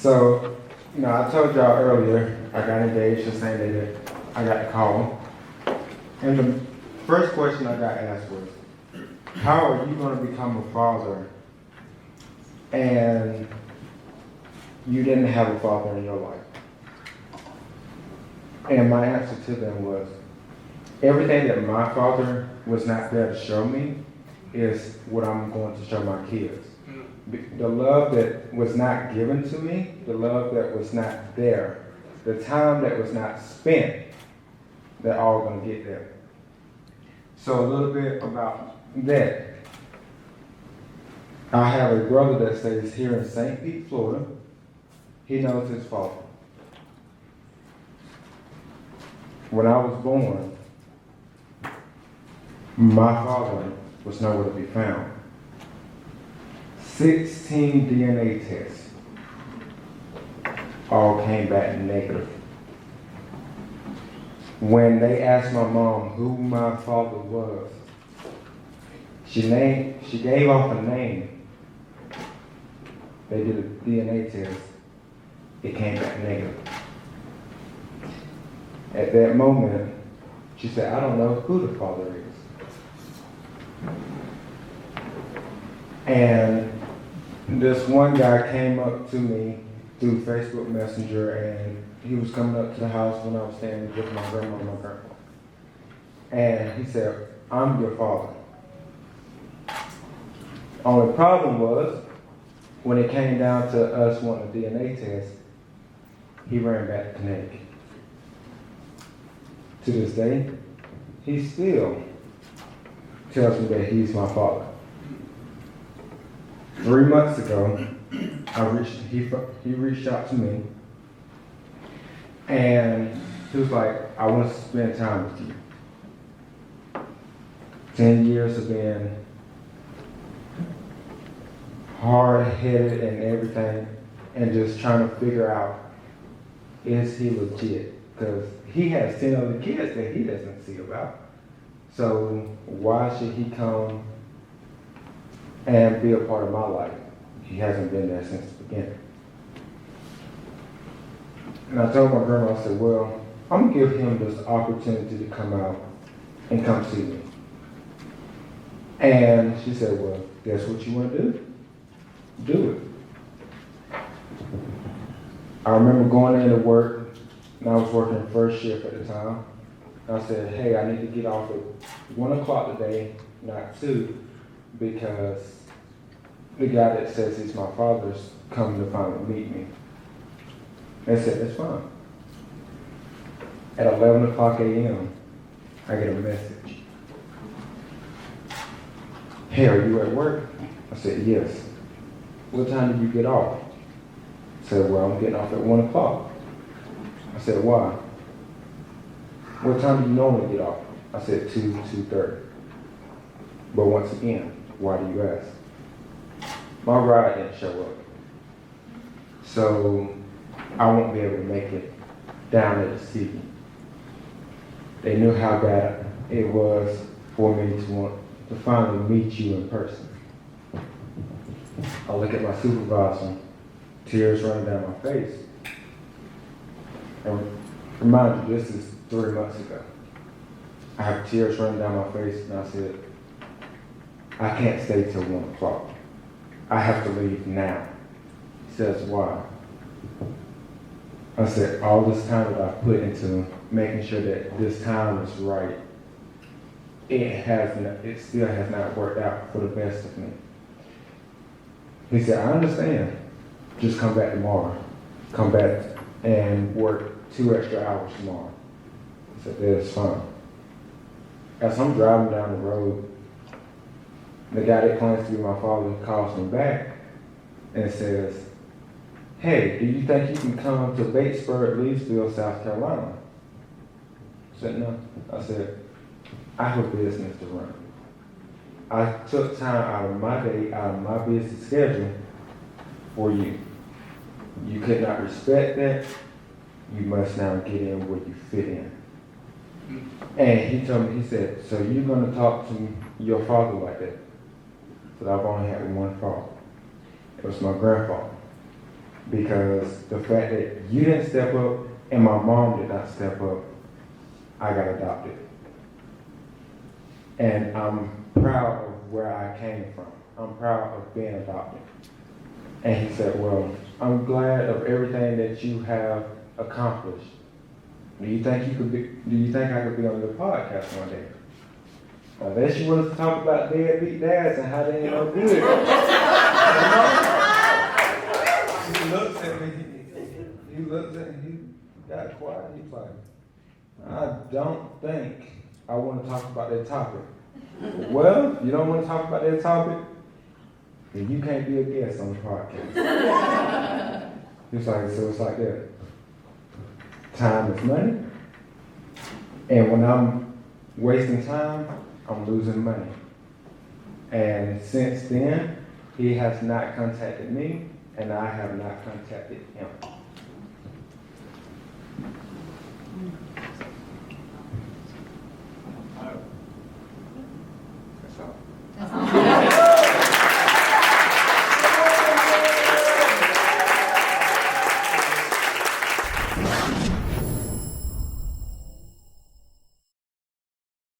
So, I told y'all earlier, I got engaged the same day that I got the call. And the first question I got asked was, how are you going to become a father and you didn't have a father in your life? And my answer to them was, everything that my father was not there to show me is what I'm going to show my kids. The love that was not given to me, the love that was not there, the time that was not spent, they're all going to get there. So a little bit about that. I have a brother that stays here in St. Pete, Florida. He knows his father. When I was born, my father was nowhere to be found. 16 DNA tests all came back negative. When they asked my mom who my father was, she gave off a name. They did a DNA test. It came back negative. At that moment, she said, I don't know who the father is. And this one guy came up to me through Facebook Messenger, and he was coming up to the house when I was staying with my grandma and my grandpa. And he said, I'm your father. Only problem was, when it came down to us wanting a DNA test, he ran back to Connecticut. To this day, he still tells me that he's my father. 3 months ago, he reached out to me, and he was like, I want to spend time with you. 10 years of being hard-headed and everything, and just trying to figure out, is he legit? Because he has 10 other kids that he doesn't see about. So why should he come and be a part of my life? He hasn't been there since the beginning. And I told my grandma, I said, well, I'm going to give him this opportunity to come out and come see me. And she said, well, that's what you want to do? Do it. I remember going into work, and I was working first shift at the time. And I said, hey, I need to get off at 1 o'clock today, not 2, because the guy that says he's my father's coming to finally meet me. They said, that's fine. At 11 o'clock a.m., I get a message. Hey, are you at work? I said, yes. What time did you get off? I said, well, I'm getting off at 1 o'clock. I said, why? What time do you normally get off? I said, 2:30. But once again, why do you ask? My ride didn't show up. So I won't be able to make it down at the city. They knew how bad it was for me to want to finally meet you in person. I look at my supervisor, tears running down my face. And remind you, this is 3 months ago. I have tears running down my face, and I said, I can't stay till 1 o'clock. I have to leave now. He says, why? I said, all this time that I put into making sure that this time is right, it still has not worked out for the best of me. He said, I understand. Just come back tomorrow. Come back and work 2 extra hours tomorrow. I said, that is fine. As I'm driving down the road, the guy that claims to be my father calls me back and says, hey, do you think you can come to Batesburg, Leesville, South Carolina? I said, no. I said, I have a business to run. I took time out of my day, out of my busy schedule for you. You could not respect that. You must now get in where you fit in. And he told me, he said, so you're going to talk to your father like that? But I've only had one father. It was my grandfather. because the fact that you didn't step up and my mom did not step up, I got adopted. And I'm proud of where I came from. I'm proud of being adopted. And he said, well, I'm glad of everything that you have accomplished. Do you think I could be on your podcast one day? Unless you want us to talk about deadbeat dads and how they ain't no good. He looks at me, he got quiet, he's like, I don't think I want to talk about that topic. Well, you don't want to talk about that topic, then you can't be a guest on the podcast. He's like, so it's like that. Time is money. And when I'm wasting time, I'm losing money. And since then, he has not contacted me, and I have not contacted him.